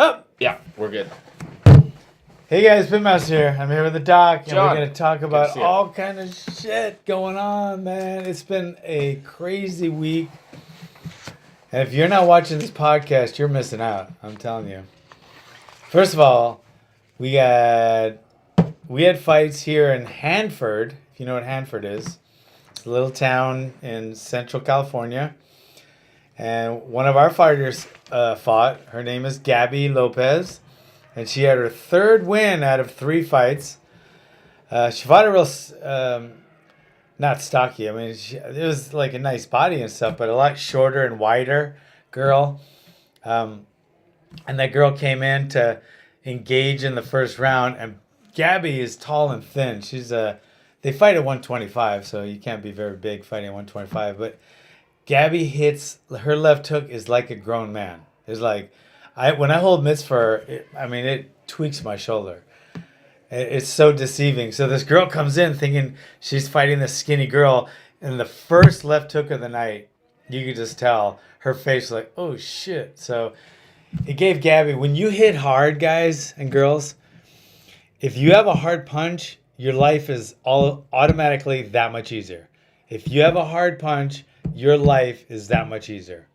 Huh. Yeah, we're good. Hey guys, Ben Askren here. I'm here with the doc, and John, we're going to talk about see you. all kind of shit going on, man. It's been a crazy week. And if you're not watching this podcast, you're missing out. I'm telling you. First of all, we had fights here in Hanford, if you know what Hanford is. It's a little town in Central California. And one of our fighters fought. Her name is Gabby Lopez. And she had her third win out of 3 fights. She fought a real, not stocky. I mean, it was like a nice body and stuff, but a lot shorter and wider girl. And that girl came in to engage in the first round. And Gabby is tall and thin. They fight at 125, so you can't be very big fighting at 125. But Gabby her left hook is like a grown man. It's like, when I hold mitts for her, it tweaks my shoulder. It's so deceiving. So this girl comes in thinking she's fighting this skinny girl, and the first left hook of the night, you could just tell her face like, oh shit. So it gave Gabby, when you hit hard, guys and girls, if you have a hard punch, your life is automatically that much easier. If you have a hard punch, your life is that much easier.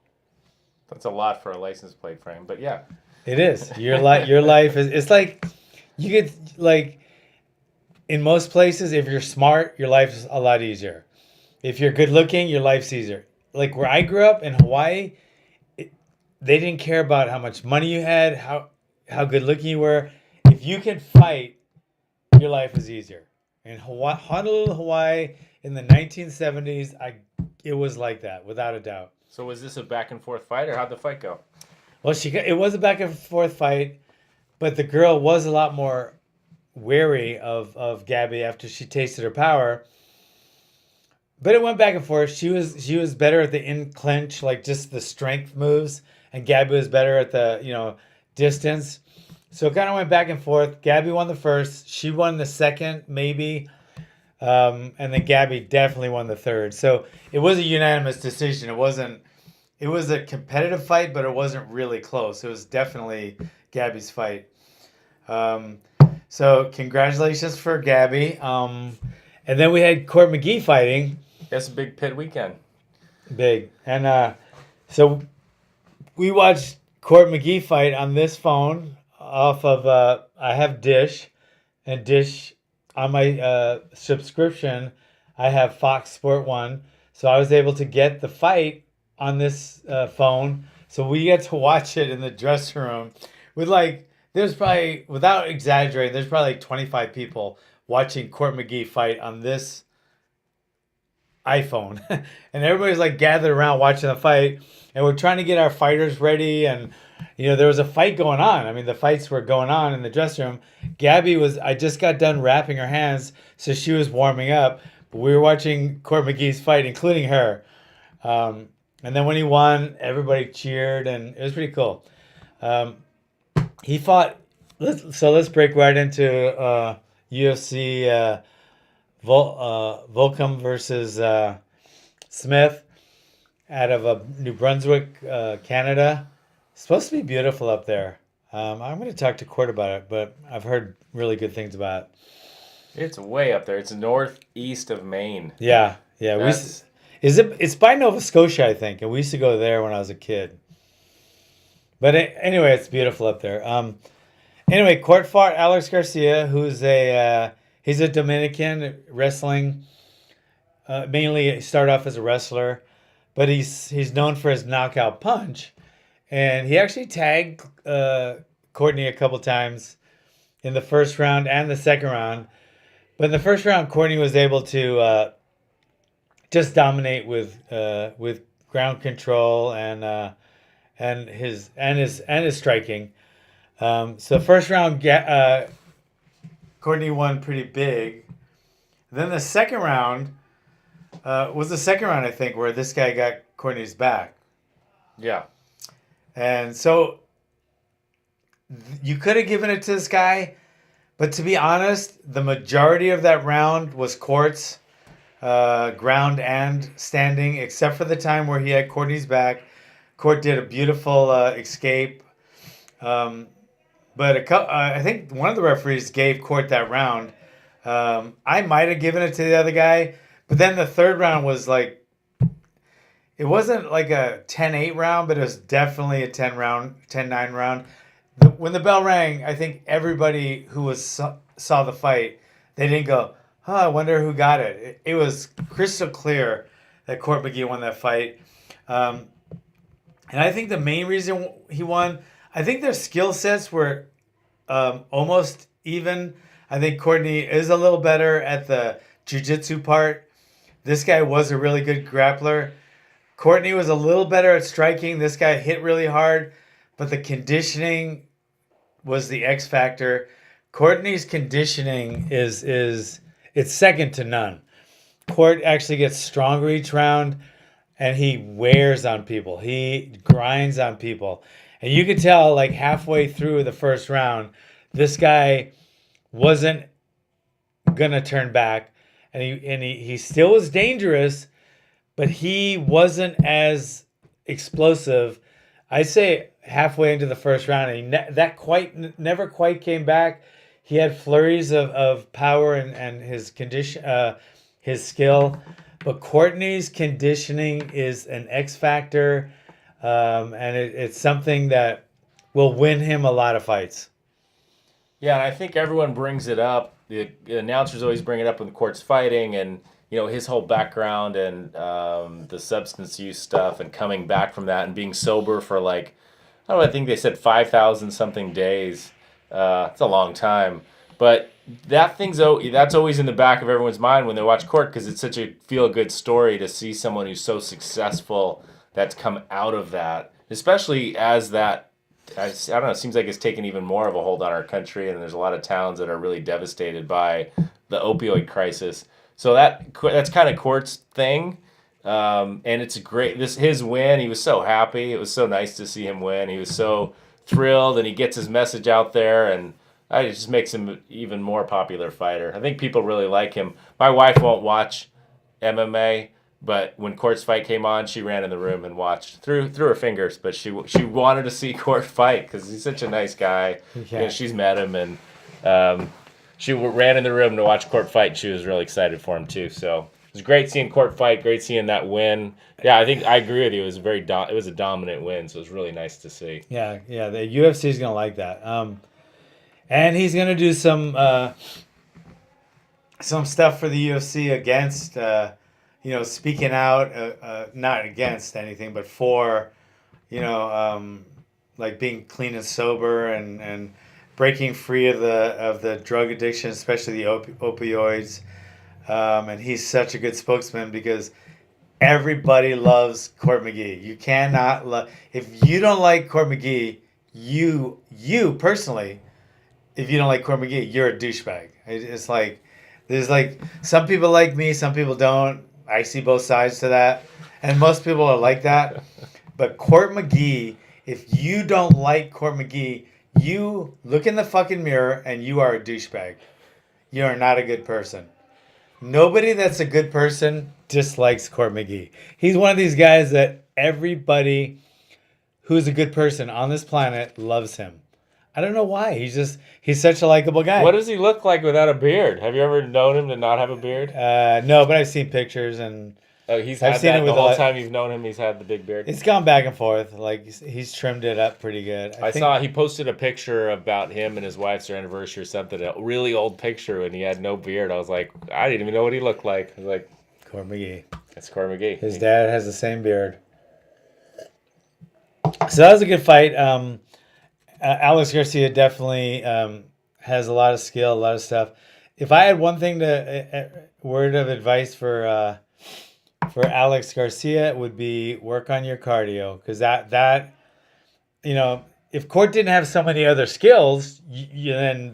That's a lot for a license plate frame, but yeah. It is. Your life is, it's like, you get, like, in most places, if you're smart, your life's a lot easier. If you're good looking, your life's easier. Like where I grew up in Hawaii, they didn't care about how much money you had, how good looking you were. If you can fight, your life is easier. In Honolulu, Hawaii, in the 1970s, it was like that, without a doubt. So was this a back and forth fight, or how'd the fight go? Well, it was a back and forth fight, but the girl was a lot more wary of Gabby after she tasted her power. But it went back and forth. She was better at the in clinch, like just the strength moves, and Gabby was better at the distance. So it kind of went back and forth. Gabby won the first. She won the second, maybe. And then Gabby definitely won the third. So it was a unanimous decision. It was a competitive fight, but it wasn't really close. It was definitely Gabby's fight. So congratulations for Gabby. And then we had Court McGee fighting. That's a big pit weekend. Big. And so we watched Court McGee fight on this phone off of, I have Dish. And Dish, on my subscription, I have Fox Sport 1. So I was able to get the fight on this phone. So we get to watch it in the dressing room with there's probably, without exaggerating, there's probably like 25 people watching Court McGee fight on this iPhone. And everybody's like gathered around watching the fight. And we're trying to get our fighters ready. And, there was a fight going on. I mean, the fights were going on in the dressing room. Gabby I just got done wrapping her hands, so she was warming up. But we were watching Court McGee's fight, including her. And then when he won, everybody cheered, and it was pretty cool. He fought. Let's break right into UFC Volkan versus Smith out of New Brunswick, Canada. It's supposed to be beautiful up there. I'm going to talk to Court about it, but I've heard really good things about it. It's way up there. It's northeast of Maine. Yeah. It's by Nova Scotia, I think, and we used to go there when I was a kid. But anyway, it's beautiful up there. Anyway, Court fought Alex Garcia, who's he's a Dominican wrestling. Mainly started off as a wrestler, but he's known for his knockout punch, and he actually tagged Courtney a couple times in the first round and the second round. But in the first round, Courtney was able to just dominate with ground control and his striking. So first round, Courtney won pretty big. Then the second round was the second round, I think, where this guy got Courtney's back. Yeah. And so you could have given it to this guy, but to be honest, the majority of that round was Court's ground and standing, except for the time where he had Courtney's back. Court did a beautiful escape. But I think one of the referees gave Court that round. I might have given it to the other guy, but then the third round was like, it wasn't like a 10-8 round, but it was definitely a 10-9 round. When the bell rang, I think everybody who saw the fight, they didn't go, I wonder who got it. It was crystal clear that Court McGee won that fight. And I think the main reason he won, I think their skill sets were almost even. I think Courtney is a little better at the jiu-jitsu part. This guy was a really good grappler. Courtney was a little better at striking. This guy hit really hard, but the conditioning was the X factor. Courtney's conditioning is it's second to none. Court actually gets stronger each round, and he wears on people. He grinds on people. And you could tell, like, halfway through the first round, this guy wasn't going to turn back. And he still was dangerous, but he wasn't as explosive. I'd say halfway into the first round, and he never quite came back. He had flurries of power and his condition, his skill. But Courtney's conditioning is an X factor, and it's something that will win him a lot of fights. Yeah, and I think everyone brings it up. The announcers always bring it up when the Court's fighting, and his whole background and the substance use stuff, and coming back from that and being sober for I don't know, I think they said 5,000 something days. It's a long time, but that's always in the back of everyone's mind when they watch Court, because it's such a feel-good story to see someone who's so successful that's come out of that, especially as that, I don't know, it seems like it's taken even more of a hold on our country, and there's a lot of towns that are really devastated by the opioid crisis. So that's kind of Court's thing, and it's great. His win, he was so happy. It was so nice to see him win. He was so thrilled, and he gets his message out there, and it just makes him an even more popular fighter. I think people really like him. My wife won't watch MMA, but when Court's fight came on, she ran in the room and watched through her fingers. But she wanted to see Court fight because he's such a nice guy. Yeah. She's met him, and she ran in the room to watch Court fight. She was really excited for him too. So it was great seeing Court fight. Great seeing that win. Yeah, I think I agree with you. It was it was a dominant win, so it was really nice to see. Yeah. The UFC is gonna like that. And he's gonna do some stuff for the UFC against, speaking out, not against anything, but for, like being clean and sober and breaking free of the drug addiction, especially the opioids. And he's such a good spokesman because everybody loves Court McGee. You cannot if you don't like Court McGee, you personally, if you don't like Court McGee, you're a douchebag. It's like, there's some people like me, some people don't. I see both sides to that. And most people are like that. But Court McGee, if you don't like Court McGee, you look in the fucking mirror and you are a douchebag. You are not a good person. Nobody that's a good person dislikes Court McGee. He's one of these guys that everybody who's a good person on this planet loves him. I don't know why. He's such a likable guy. What does he look like without a beard? Have you ever known him to not have a beard? No, but I've seen pictures and I've seen it the whole time you've known him. He's had the big beard. It's gone back and forth. Like he's trimmed it up pretty good. I saw he posted a picture about him and his wife's anniversary or something. A really old picture and he had no beard. I was like, I didn't even know what he looked like. I was like, Court McGee. That's Court McGee. His dad has the same beard. So that was a good fight. Alex Garcia definitely has a lot of skill, a lot of stuff. If I had one thing word of advice for Alex Garcia, it would be work on your cardio, because that if Court didn't have so many other skills, then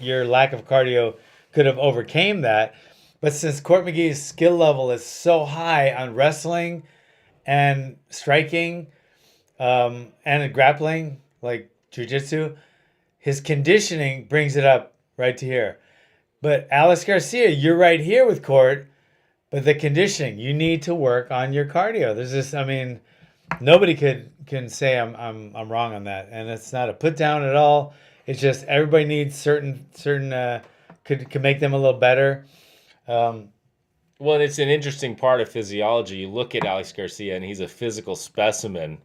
your lack of cardio could have overcame that. But since Court McGee's skill level is so high on wrestling and striking and grappling, like jiu-jitsu, his conditioning brings it up right to here. But Alex Garcia, you're right here with Court, but the conditioning, you need to work on your cardio. There's this, Nobody can say I'm wrong on that, and it's not a put down at all. It's just everybody needs certain could make them a little better. Well, it's an interesting part of physiology. You look at Alex Garcia, and he's a physical specimen,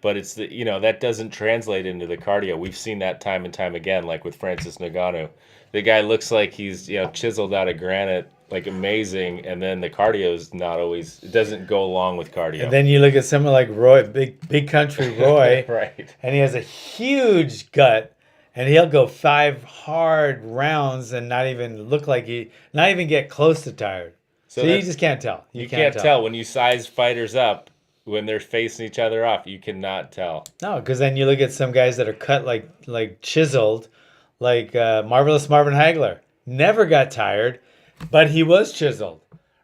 but it's that doesn't translate into the cardio. We've seen that time and time again, like with Francis Ngannou. The guy looks like he's chiseled out of granite, like amazing, and then the cardio is not always. It doesn't go along with cardio. And then you look at someone like Roy, big country Roy, right? And he has a huge gut, and he'll go 5 hard rounds and not even get close to tired. So you just can't tell. You can't tell when you size fighters up when they're facing each other off. You cannot tell. No, because then you look at some guys that are cut like chiseled, like Marvelous Marvin Hagler. Never got tired, but he was chiseled,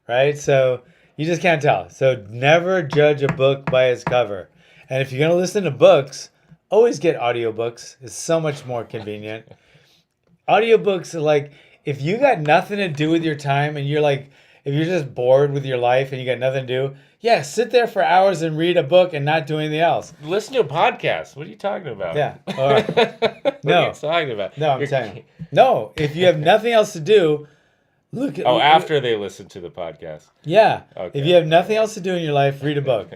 right? So you just can't tell. So never judge a book by its cover. And if you're going to listen to books, always get audiobooks. It's so much more convenient. Audiobooks are like, if you got nothing to do with your time and if you're just bored with your life and you got nothing to do, yeah, sit there for hours and read a book and not do anything else. Listen to a podcast. What are you talking about? Yeah. What are you talking about? No, I'm telling you. No, if you have nothing else to do, look at... after they listen to the podcast. Yeah. Okay. If you have nothing else to do in your life, read a book.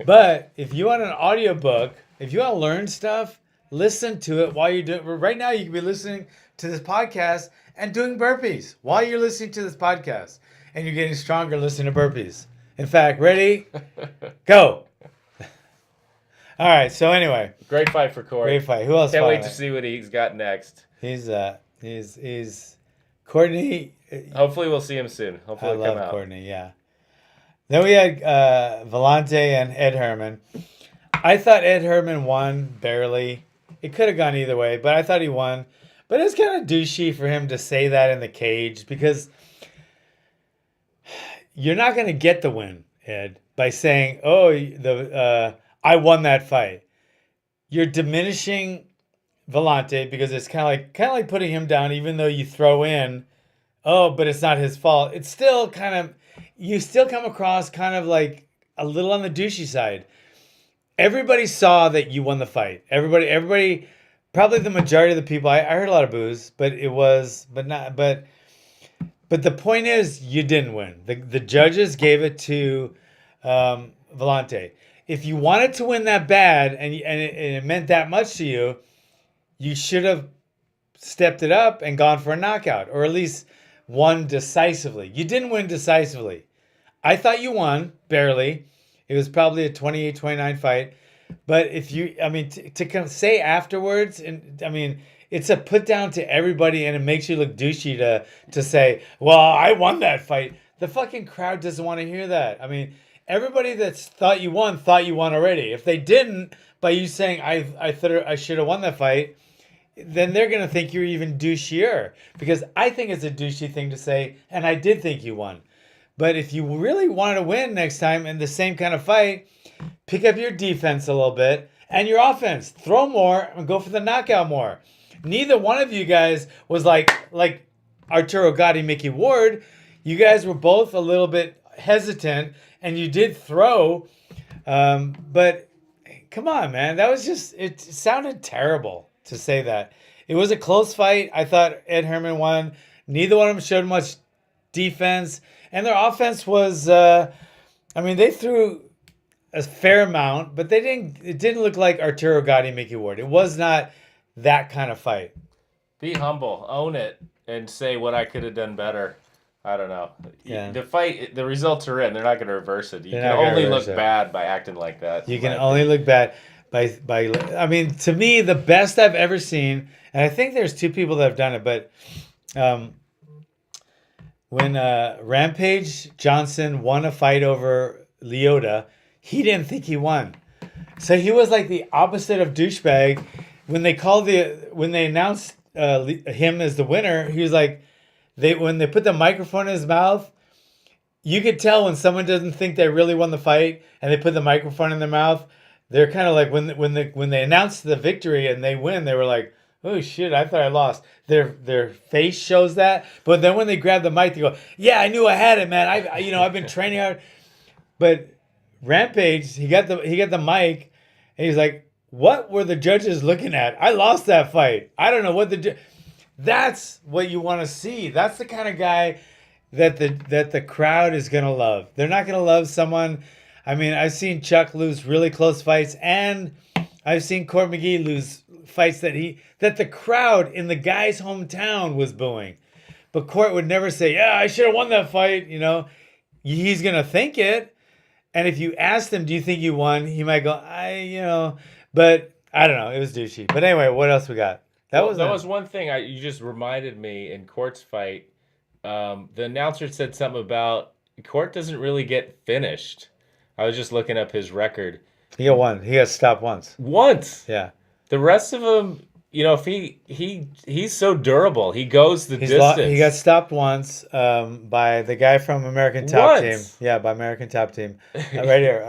But if you want an audiobook, if you want to learn stuff, listen to it while you're doing... Right now, you can be listening to this podcast and doing burpees while you're listening to this podcast. And you're getting stronger listening to burpees. In fact, ready? Go. All right. So anyway. Great fight for Corey. Great fight. Who else? Can't wait to see what he's got next. He's Courtney. Hopefully we'll see him soon. Hopefully I he'll come love out. Courtney. Yeah. Then we had Vellante and Ed Herman. I thought Ed Herman won barely. It could have gone either way, but I thought he won. But it's kind of douchey for him to say that in the cage because you're not going to get the win, Ed, by saying, "Oh, I won that fight." You're diminishing Vellante because it's kind of like putting him down, even though you throw in, "Oh, but it's not his fault." It's still you still come across kind of like a little on the douchey side. Everybody saw that you won the fight. Everybody, probably the majority of the people. I heard a lot of boos, but the point is, you didn't win. The judges gave it to Vellante. If you wanted to win that bad and it meant that much to you, you should have stepped it up and gone for a knockout, or at least won decisively. You didn't win decisively. I thought you won, barely. It was probably a 28-29 fight. But if you, to say afterwards, it's a put down to everybody, and it makes you look douchey to say, "Well, I won that fight." The fucking crowd doesn't want to hear that. Everybody that's thought you won already. If they didn't, by you saying I thought I should have won that fight, then they're gonna think you're even douchier. Because I think it's a douchey thing to say, and I did think you won. But if you really wanted to win next time in the same kind of fight, pick up your defense a little bit and your offense. Throw more and go for the knockout more. Neither one of you guys was like Arturo Gatti, Mickey Ward. You guys were both a little bit hesitant, and you did throw. But come on, man. That was it sounded terrible to say that. It was a close fight. I thought Ed Herman won. Neither one of them showed much defense. And their offense was, they threw a fair amount, but it didn't look like Arturo Gatti, Mickey Ward. It was not that kind of fight. Be humble, own it, and say what I could have done better. I don't know. Yeah. The fight, the results are in. They're not going to reverse it. You can only look bad by acting like that. You can only look bad by. To me, the best I've ever seen, and I think there's 2 people that have done it, but when Rampage Johnson won a fight over Lyoto, he didn't think he won. So he was like the opposite of douchebag. When they announced him as the winner, he was like, when they put the microphone in his mouth, you could tell when someone doesn't think they really won the fight and they put the microphone in their mouth, they're kind of like when they announced the victory and they win, they were like, "Oh shit, I thought I lost." Their face shows that, but then when they grab the mic, they go, "Yeah, I knew I had it, man. I've been training hard." But Rampage, he got the mic, and he's like, "What were the judges looking at? I lost that fight. I don't know what That's what you want to see. That's the kind of guy that the crowd is gonna love. They're not gonna love someone. I mean, I've seen Chuck lose really close fights, and I've seen Court McGee lose fights that the crowd in the guy's hometown was booing. But Court would never say, "Yeah, I should have won that fight." You know, he's gonna think it. And if you asked him, "Do you think you won?" He might go, But I don't know. It was douchey. But anyway, what else we got? That was one thing you just reminded me in Court's fight. The announcer said something about Court doesn't really get finished. I was just looking up his record. He got one. He got stopped once. Once. Yeah. The rest of them, if he's so durable, he goes the distance. He got stopped once by the guy from American Top Team. Yeah, by American Top Team. Right here.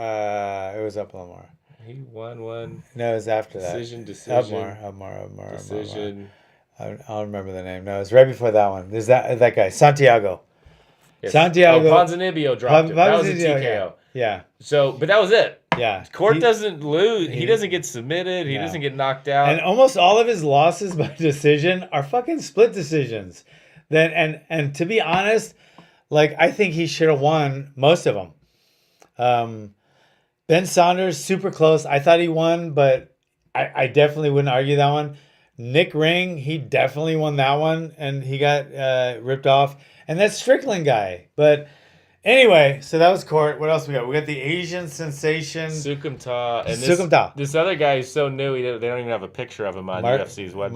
It was up Lamar. He won one. No, it was after decision, that. Decision. Upmar. Decision. I don't remember the name. No, it was right before that one. There's that guy, Santiago. Yes. Santiago. Ponzinibbio dropped him. That was a TKO. Yeah. So, but that was it. Yeah. Court doesn't lose. He doesn't get submitted. He doesn't get knocked out. And almost all of his losses by decision are fucking split decisions. And to be honest, like, I think he should have won most of them. Ben Saunders, super close. I thought he won, but I definitely wouldn't argue that one. Nick Ring, he definitely won that one, and he got ripped off. And that Strickland guy. But anyway, so that was Court. What else we got? We got the Asian sensation. Sukum Ta. And Sukum this other guy is so new, they don't even have a picture of him on UFC's website.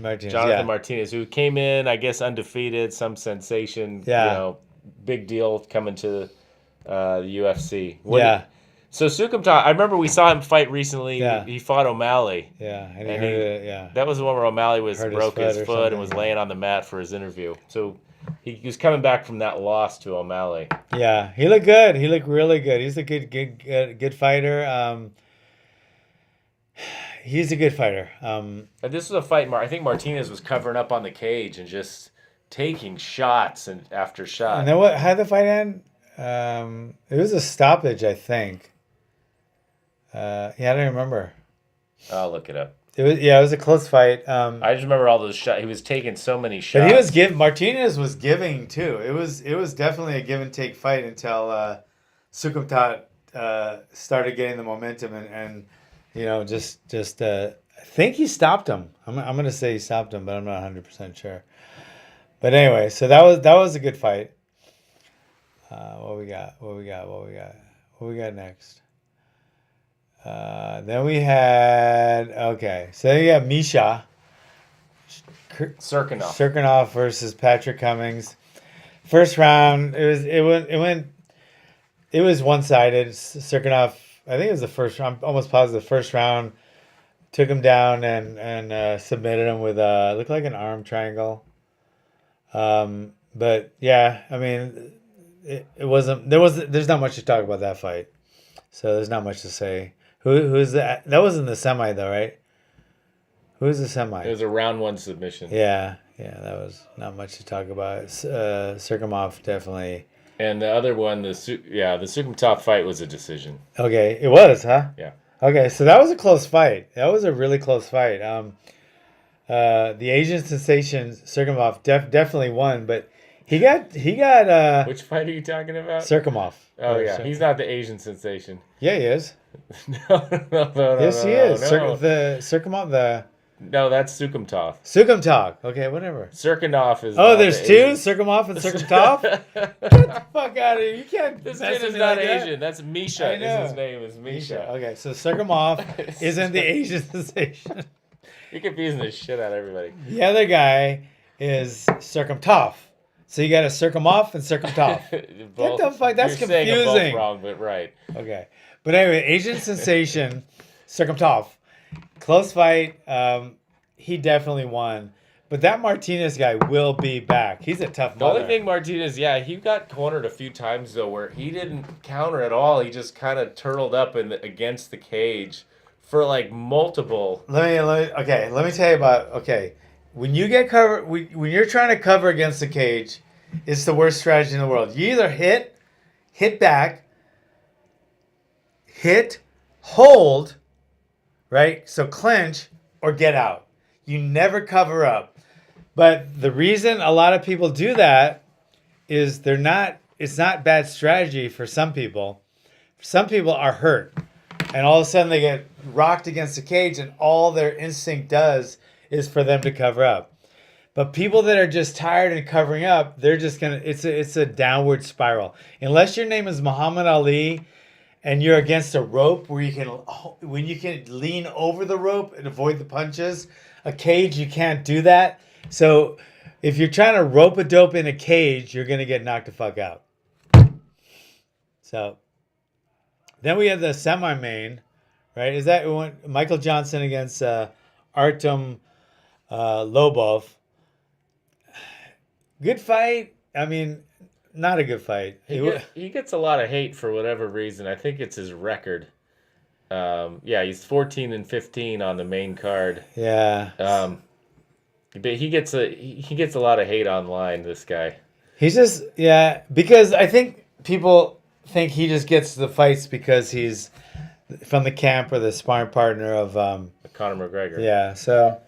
Martinez. Jonathan Martinez, who came in, I guess, undefeated, some sensation. Yeah. Big deal coming to the UFC. So Sukum Ta, I remember we saw him fight recently. Yeah. He fought O'Malley. Yeah, and he hurt it, yeah. That was the one where O'Malley broke his foot and was laying on the mat for his interview. So he was coming back from that loss to O'Malley. Yeah, he looked good. He looked really good. He's a good fighter. He's a good fighter. But this was a fight. I think Martinez was covering up on the cage and just taking shots and after shot. And then how did the fight end? It was a stoppage, I think. I don't remember. I'll look it up. It was a close fight. I just remember all those shots. He was taking so many shots. But Martinez was giving too. It was definitely a give and take fight until Sukumtat started getting the momentum and I think he stopped him. I'm gonna say he stopped him, but I'm not 100% sure. But anyway, so that was a good fight. What we got next? Then we had Misha Serkinov versus Patrick Cummings. First round, it was one-sided. Serkinov, I think it was the first round. I'm almost positive the first round took him down and submitted him with looked like an arm triangle. But yeah, I mean, there's not much to talk about that fight, so there's not much to say. Who's that? That was in the semi though, right? Who's the semi? It was a round one submission. Yeah, that was not much to talk about. Serkinov definitely. And the other one, the Sukumtov fight was a decision. Okay, it was, huh? Yeah. Okay, so that was a close fight. That was a really close fight. The Asian sensation Serkinov definitely won, but he got. Which fight are you talking about? Serkinov. Oh yeah, he's not the Asian sensation. Yeah, he is. No. Yes, he is. No. The Serkinov. No, that's Sukumtov. Sukumtov. Okay, whatever. Serkinov is. Oh, there's two, Serkinov and Sukumtov. Get the fuck out of here! You can't. This kid is not Asian. That's Misha. His name is Misha. Okay, so Serkinov isn't the Asian sensation. You're confusing the shit out of everybody. The other guy is Serkinov. So you got a Serkinov and Serkinov. Get the fuck. That's you're confusing. Saying both wrong, but right. Okay, but anyway, Asian sensation Serkinov. Close fight. He definitely won. But that Martinez guy will be back. He's a tough mother. The only thing Martinez, he got cornered a few times, though, where he didn't counter at all. He just kind of turtled up against the cage for, like, multiple. Let me tell you about, when you get covered, when you're trying to cover against the cage, it's the worst strategy in the world. You either hit back, hit, hold, right? So clinch or get out. You never cover up. But the reason a lot of people do that is it's not bad strategy for some people. Some people are hurt. And all of a sudden they get rocked against the cage and all their instinct does is for them to cover up. But people that are just tired and covering up, they're just it's a downward spiral. Unless your name is Muhammad Ali and you're against a rope when you can lean over the rope and avoid the punches, a cage, you can't do that. So if you're trying to rope a dope in a cage, you're going to get knocked the fuck out. So then we have the semi-main, right? Is that Michael Johnson against Artem Lobov? Good fight. I mean, not a good fight. He gets a lot of hate for whatever reason. I think it's his record. He's 14-15 on the main card. Yeah. But he gets a lot of hate online. This guy. He's just because I think people think he just gets the fights because he's from the camp or the sparring partner of Conor McGregor. Yeah. So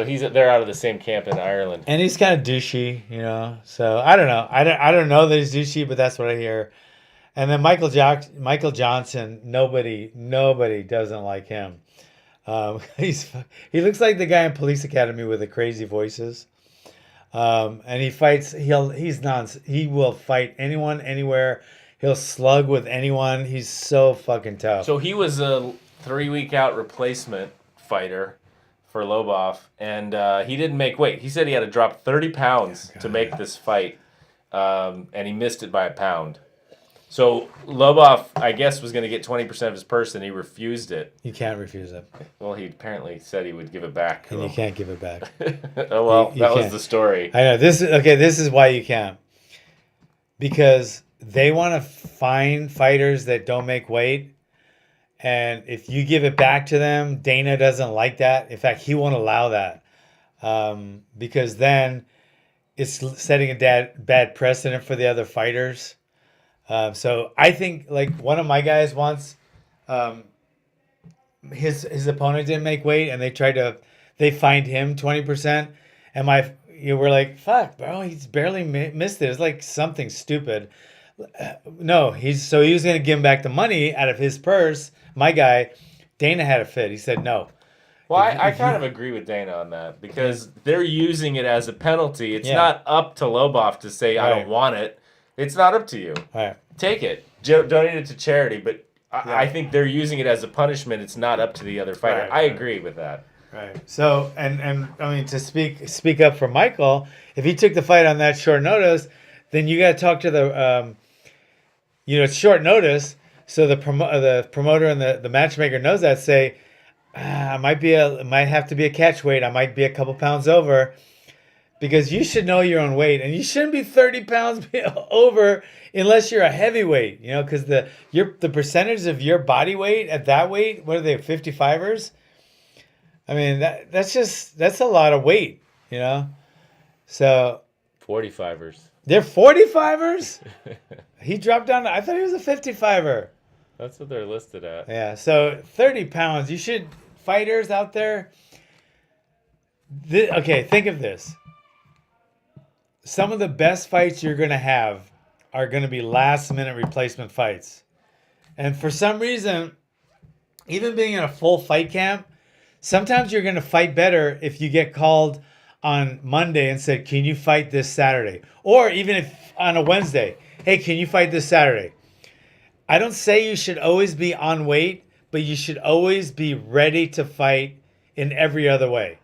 they're out of the same camp in Ireland. And he's kind of douchey, So I don't know. I don't know that he's douchey, but that's what I hear. And then Michael Johnson, nobody doesn't like him. He looks like the guy in Police Academy with the crazy voices. And he fights. He will fight anyone, anywhere. He'll slug with anyone. He's so fucking tough. So he was a 3-week out replacement fighter for Lobov, and he didn't make weight. He said he had to drop 30 pounds to make this fight, and he missed it by a pound. So Lobov, I guess, was going to get 20% of his purse, and he refused it. You can't refuse it. Well, he apparently said he would give it back. And you can't give it back. Oh, well, that was the story. I know. This is why you can't. Because they want to find fighters that don't make weight. And if you give it back to them, Dana doesn't like that. In fact, he won't allow that. Because then it's setting a bad precedent for the other fighters. So I think like one of my guys once, his opponent didn't make weight and they fined him 20%. And we're like, fuck, bro, he's barely missed it. It's like something stupid. No, he was going to give him back the money out of his purse. My guy, Dana had a fit. He said no. Well, I kind of agree with Dana on that because they're using it as a penalty. It's not up to Lobov to say, I don't want it. It's not up to you. Right. Take it. Donate it to charity. But I think they're using it as a punishment. It's not up to the other fighter. I agree with that. Right. So, and I mean, to speak up for Michael, if he took the fight on that short notice, then you got to talk to the, it's short notice. So the promoter and the matchmaker knows that. Say, I might have to be a catch weight. I might be a couple pounds over, because you should know your own weight, and you shouldn't be 30 pounds over unless you're a heavyweight. Because the percentage of your body weight at that weight, what are they, 55ers? I mean that's a lot of weight. So 45ers. They're 45ers. He dropped down. I thought he was a 55er. That's what they're listed at. Yeah, so 30 pounds. You should, fighters out there. Okay, think of this. Some of the best fights you're going to have are going to be last-minute replacement fights. And for some reason, even being in a full fight camp, sometimes you're going to fight better if you get called on Monday and said, can you fight this Saturday? Or even if on a Wednesday, hey, can you fight this Saturday? I don't say you should always be on weight, but you should always be ready to fight in every other way.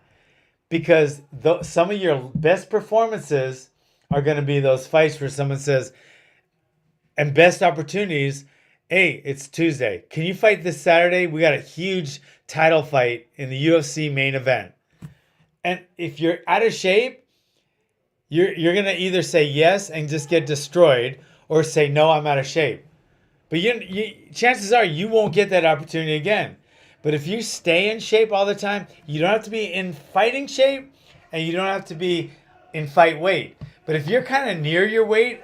Because some of your best performances are going to be those fights where someone says, and best opportunities, hey, it's Tuesday. Can you fight this Saturday? We got a huge title fight in the UFC main event. And if you're out of shape, you're going to either say yes and just get destroyed, or say, no, I'm out of shape. But chances are you won't get that opportunity again. But if you stay in shape all the time, you don't have to be in fighting shape, and you don't have to be in fight weight. But if you're kind of near your weight,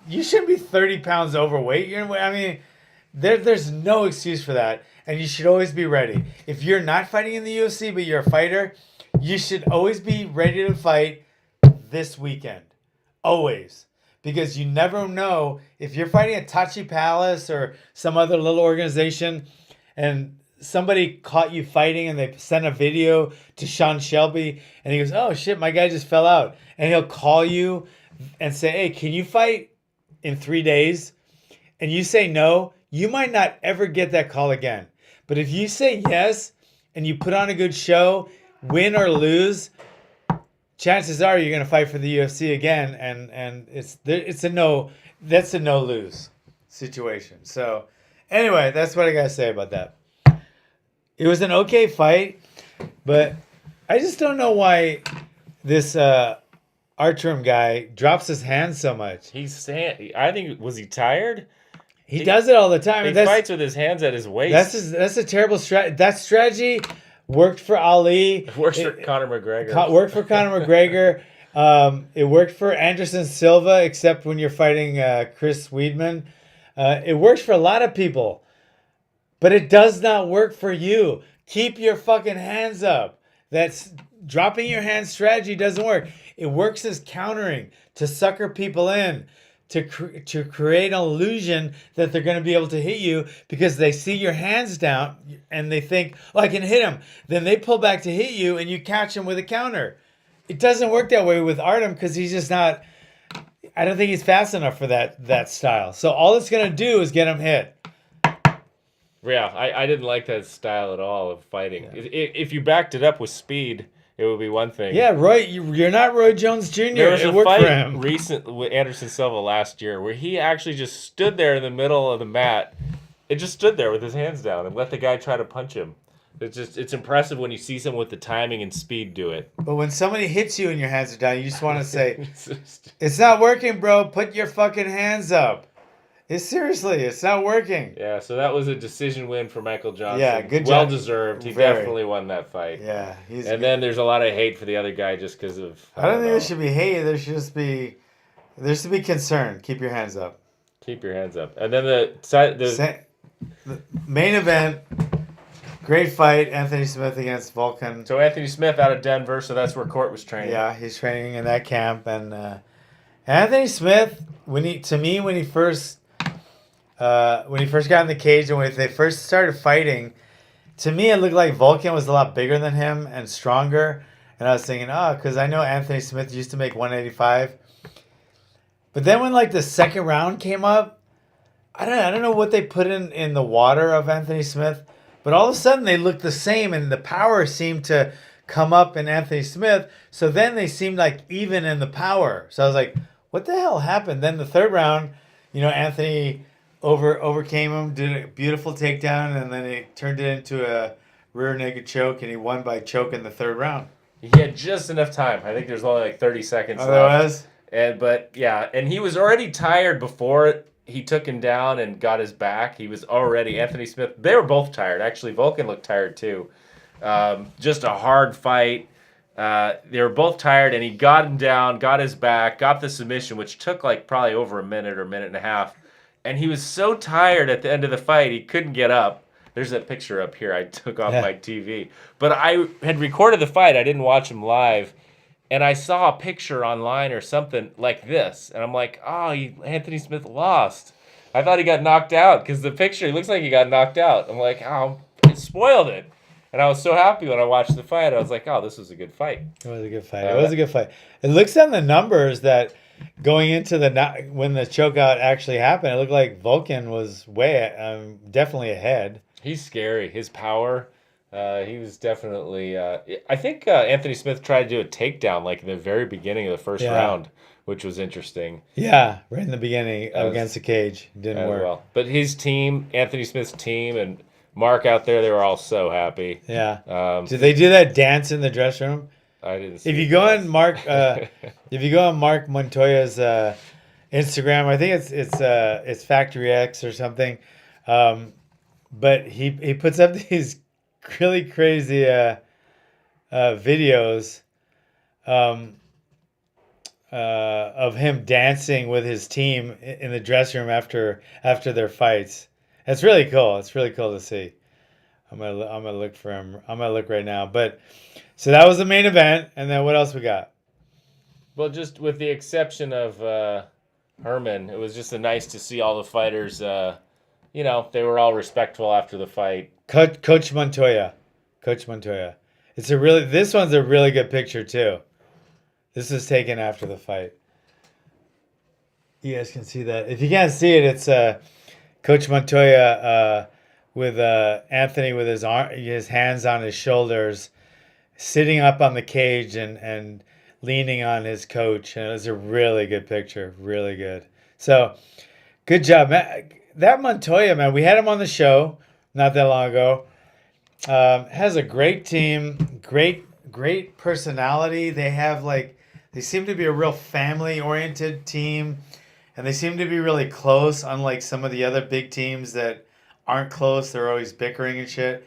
you shouldn't be 30 pounds overweight. There's no excuse for that, and you should always be ready. If you're not fighting in the UFC, but you're a fighter, you should always be ready to fight this weekend. Always. Because you never know if you're fighting at Tachi Palace or some other little organization and somebody caught you fighting and they sent a video to Sean Shelby and he goes, oh shit, my guy just fell out. And he'll call you and say, hey, can you fight in 3 days? And you say no, you might not ever get that call again. But if you say yes and you put on a good show, win or lose, chances are you're going to fight for the UFC again. And it's a no, that's a no lose situation. So anyway, that's what I got to say about that. It was an okay fight, but I just don't know why this Artrim guy drops his hands so much. I think, was he tired? He does it all the time. He fights with his hands at his waist. That's a terrible strategy. That strategy worked for Ali. It works for Conor McGregor. Worked for Conor McGregor. It worked for Anderson Silva, except when you're fighting Chris Weidman. It works for a lot of people. But it does not work for you. Keep your fucking hands up. That's dropping your hand strategy doesn't work. It works as countering to sucker people in, to create an illusion that they're going to be able to hit you because they see your hands down and they think, oh, I can hit him. Then they pull back to hit you and you catch him with a counter. It doesn't work that way with Artem because he's just not. I don't think he's fast enough for that style. So all it's going to do is get him hit. Yeah, I didn't like that style at all of fighting. Yeah. If you backed it up with speed, it would be one thing. Yeah, Roy, you're not Roy Jones Jr. There was a fight recent with Anderson Silva last year where he actually just stood there in the middle of the mat. It just stood there with his hands down and let the guy try to punch him. It's impressive when you see someone with the timing and speed do it. But when somebody hits you and your hands are down, you just want to say, it's not working, bro. Put your fucking hands up. It's not working. Yeah, so that was a decision win for Michael Johnson. Yeah, good job. Well deserved. He definitely won that fight. Yeah, then there's a lot of hate for the other guy just because of. I don't think there should be hate. There should be concern. Keep your hands up. Keep your hands up. And then the main event. Great fight, Anthony Smith against Volkan. So Anthony Smith out of Denver, so that's where Court was training. Yeah, he's training in that camp, and Anthony Smith, when he first got in the cage and when they first started fighting, to me it looked like Volkan was a lot bigger than him and stronger. And I was thinking, because I know Anthony Smith used to make 185. But then when like the second round came up, I don't know what they put in the water of Anthony Smith, but all of a sudden they looked the same and the power seemed to come up in Anthony Smith. So then they seemed like even in the power. So I was like, what the hell happened? Then the third round, Anthony overcame him, did a beautiful takedown, and then he turned it into a rear naked choke, and he won by choke in the third round. He had just enough time. I think there's only like 30 seconds left. There was? And he was already tired before he took him down and got his back. He was already, Anthony Smith, they were both tired. Actually, Volkan looked tired too. Just a hard fight. They were both tired, and he got him down, got his back, got the submission, which took like probably over a minute or minute and a half. And he was so tired at the end of the fight, he couldn't get up. There's that picture up here I took off my TV. But I had recorded the fight. I didn't watch him live. And I saw a picture online or something like this. And I'm like, Anthony Smith lost. I thought he got knocked out because the picture, it looks like he got knocked out. I'm like, it spoiled it. And I was so happy when I watched the fight. I was like, this was a good fight. It was a good fight. It looks on the numbers that going into when the chokeout actually happened, it looked like Volkan was definitely ahead. He's scary. His power, he was definitely. I think Anthony Smith tried to do a takedown like in the very beginning of the first round, which was interesting. Yeah, right in the beginning against the cage, didn't work. Well. But his team, Anthony Smith's team, and Mark out there, they were all so happy. Yeah. Did they do that dance in the dressing room? I didn't see if you go on Mark Montoya's Instagram, I think it's Factory X or something, but he puts up these really crazy videos of him dancing with his team in the dressing room after their fights. It's really cool. It's really cool to see. I'm gonna look for him. I'm gonna look right now. But so that was the main event, and then what else we got? Well, just with the exception of Herman, it was just nice to see all the fighters. They were all respectful after the fight. Coach Montoya. This one's a really good picture too. This was taken after the fight. You guys can see that. If you can't see it, it's Coach Montoya with Anthony with his hands on his shoulders, sitting up on the cage and leaning on his coach. And it was a really good picture. Really good. So, good job, man. That Montoya, man, we had him on the show not that long ago. Has a great team, great personality. They seem to be a real family-oriented team, and they seem to be really close, unlike some of the other big teams that aren't close. They're always bickering and shit.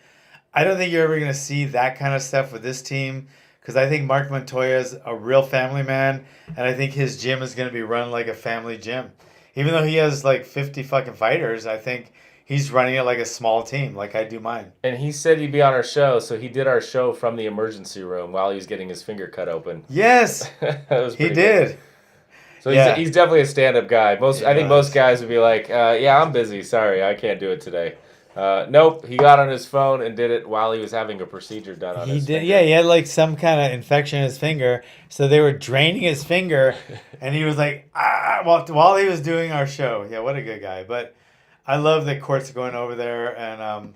I don't think you're ever going to see that kind of stuff with this team, because I think Mark Montoya is a real family man, and I think his gym is going to be run like a family gym. Even though he has like 50 fucking fighters, I think he's running it like a small team, like I do mine. And he said he'd be on our show, so he did our show from the emergency room while he was getting his finger cut open. Yes, he did. Good. So he's definitely a stand-up guy. I think most guys would be like, yeah, I'm busy. Sorry, I can't do it today. Nope, he got on his phone and did it while he was having a procedure done on his finger. Yeah, he had like some kind of infection in his finger, so they were draining his finger, and he was like, while he was doing our show. Yeah, what a good guy. But I love that Court's going over there, and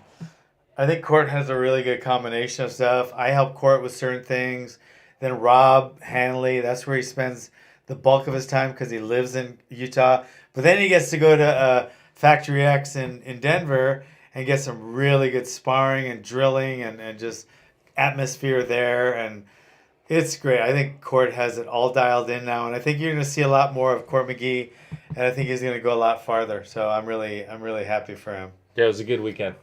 I think Court has a really good combination of stuff. I help Court with certain things. Then Rob Hanley, that's where he spends the bulk of his time because he lives in Utah. But then he gets to go to Factory X in Denver and get some really good sparring and drilling and just atmosphere there. And it's great. I think Court has it all dialed in now. And I think you're going to see a lot more of Court McGee. And I think he's going to go a lot farther. So I'm really happy for him. Yeah, it was a good weekend.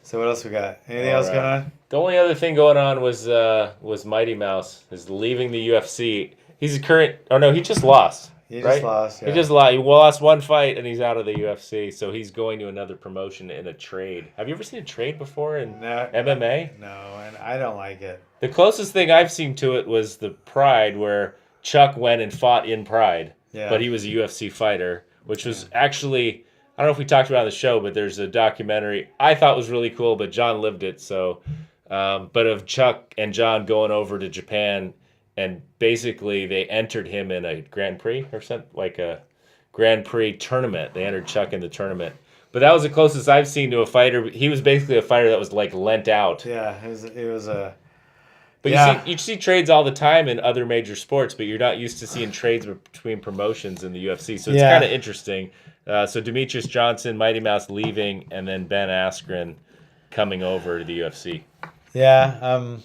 So what else we got? Anything else going on? The only other thing going on was Mighty Mouse is leaving the UFC. He's he just lost. He just lost, yeah. He just lost. He lost one fight, and he's out of the UFC, so he's going to another promotion in a trade. Have you ever seen a trade before in MMA? No, and I don't like it. The closest thing I've seen to it was the Pride, where Chuck went and fought in Pride, but he was a UFC fighter, which was actually, I don't know if we talked about it on the show, but there's a documentary I thought was really cool, but John lived it, so, but of Chuck and John going over to Japan. And basically, they entered him in a Grand Prix or something, like a Grand Prix tournament. They entered Chuck in the tournament. But that was the closest I've seen to a fighter. He was basically a fighter that was like lent out. Yeah, it was a. But you see trades all the time in other major sports, but you're not used to seeing trades between promotions in the UFC. So it's kind of interesting. So Demetrius Johnson, Mighty Mouse leaving, and then Ben Askren coming over to the UFC. Yeah.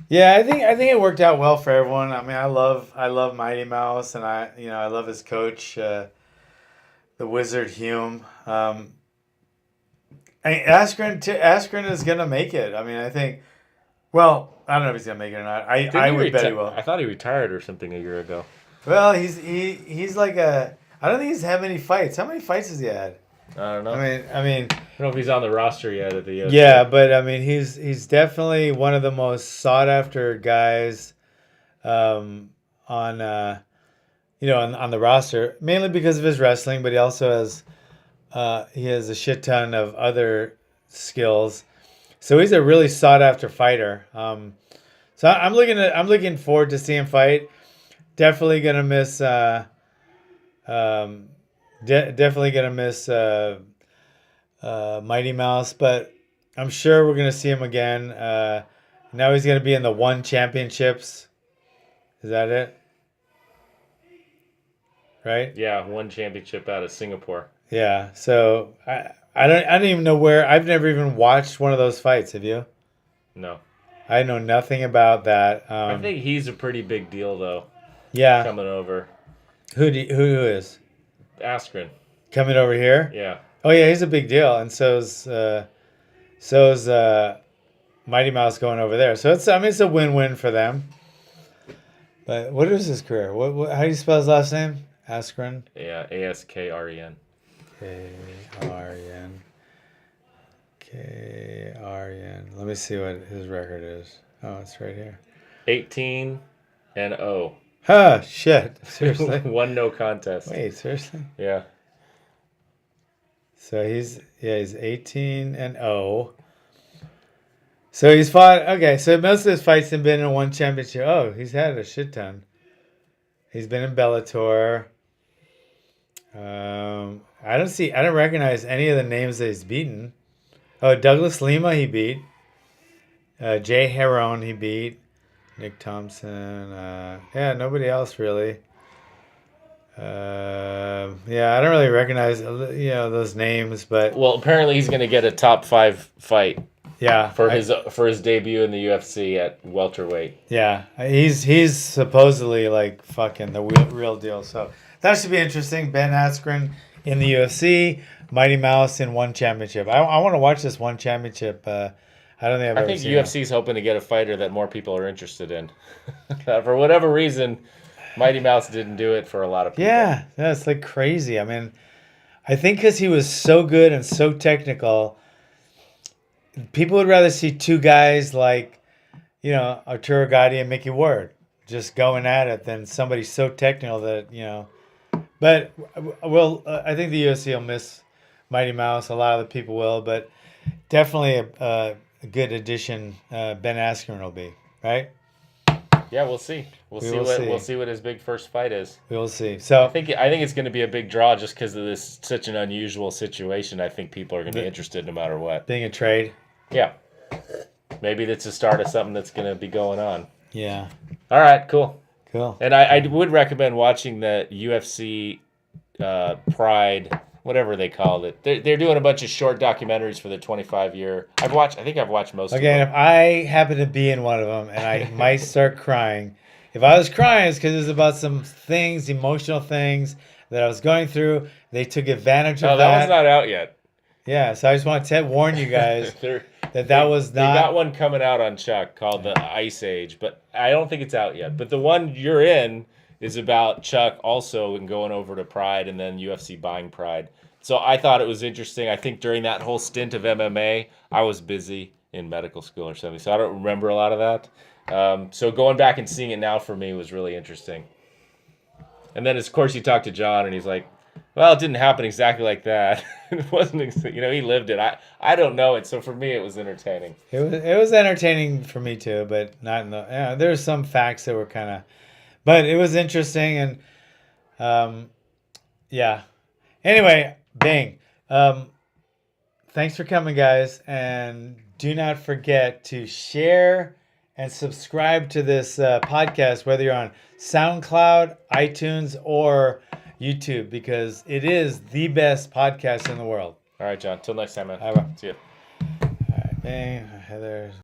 Yeah, I think it worked out well for everyone. I mean, I love Mighty Mouse, and I love his coach, the Wizard Hume. Askren is gonna make it. I mean, I think. Well, I don't know if he's gonna make it or not. I would bet he will. I thought he retired or something a year ago. Well, he's like a. I don't think he's had many fights. How many fights has he had? I don't know. I mean, I don't know if he's on the roster yet at the UFC. Yeah, but I mean, he's definitely one of the most sought after guys, on the roster. Mainly because of his wrestling, but he also has a shit ton of other skills. So he's a really sought after fighter. So I'm looking forward to seeing him fight. Definitely gonna miss. Definitely gonna miss Mighty Mouse, but I'm sure we're gonna see him again. Now he's gonna be in the One Championships. Is that it? Right? Yeah, One Championship out of Singapore. Yeah. So I don't even know where. I've never even watched one of those fights. Have you? No. I know nothing about that. I think he's a pretty big deal though. Yeah. Coming over. Who is? Askren. Coming over here? Yeah. Oh yeah, he's a big deal, and so's Mighty Mouse going over there. So it's a win-win for them. But what is his career? How do you spell his last name? Askren. Yeah, Askren. Kren. Aryan. Let me see what his record is. Oh, it's right here. 18-0. Huh, shit. Seriously? One no contest. Wait, seriously? Yeah. So he's 18-0. So he's fought. Okay, so most of his fights have been in one championship. Oh, he's had a shit ton. He's been in Bellator. I don't recognize any of the names that he's beaten. Oh, Douglas Lima he beat. Jay Heron he beat. Nick Thompson. Nobody else really. I don't really recognize those names, but Well, apparently he's going to get a top 5 fight yeah, for his debut in the UFC at welterweight. Yeah, he's supposedly like fucking the real deal. So that should be interesting. Ben Askren in the UFC, Mighty Mouse in one championship. I want to watch this one championship. I don't think I think UFC's hoping to get a fighter that more people are interested in. For whatever reason, Mighty Mouse didn't do it for a lot of people. Yeah, it's like crazy. I mean, I think because he was so good and so technical, people would rather see two guys like, Arturo Gatti and Mickey Ward just going at it than somebody so technical that, But, I think the UFC will miss Mighty Mouse. A lot of the people will, but definitely a good addition Ben Askren will be, right? Yeah, we'll see. We'll see what his big first fight is. We will see. So I think it's going to be a big draw just because of this such an unusual situation. I think people are going to be interested no matter what. Being a trade. Yeah. Maybe that's the start of something that's going to be going on. Yeah. All right, cool. Cool. And I would recommend watching the UFC Pride, whatever they called it. They're doing a bunch of short documentaries for the 25-year. I think I've watched most of them. Again, if I happen to be in one of them and I might start crying, if I was crying, it's because it's about some things, emotional things that I was going through. They took advantage of that. Oh, that one's not out yet. Yeah, so I just want to warn you guys that was not. They got one coming out on Chuck called The Ice Age, but I don't think it's out yet. But the one you're in is about Chuck also and going over to Pride and then UFC buying Pride. So I thought it was interesting. I think during that whole stint of MMA, I was busy in medical school or something, so I don't remember a lot of that. So going back and seeing it now for me was really interesting. And then, of course, you talk to John, and he's like, well, it didn't happen exactly like that. It wasn't, he lived it. I don't know it, so for me, it was entertaining. It was entertaining for me too, but not in the. There's some facts that were kind of, but it was interesting and, yeah. Anyway, bang. Thanks for coming, guys, and do not forget to share and subscribe to this podcast, whether you're on SoundCloud, iTunes, or YouTube, because it is the best podcast in the world. All right, John. Till next time, man. All right. See ya. All right, bang. Heather.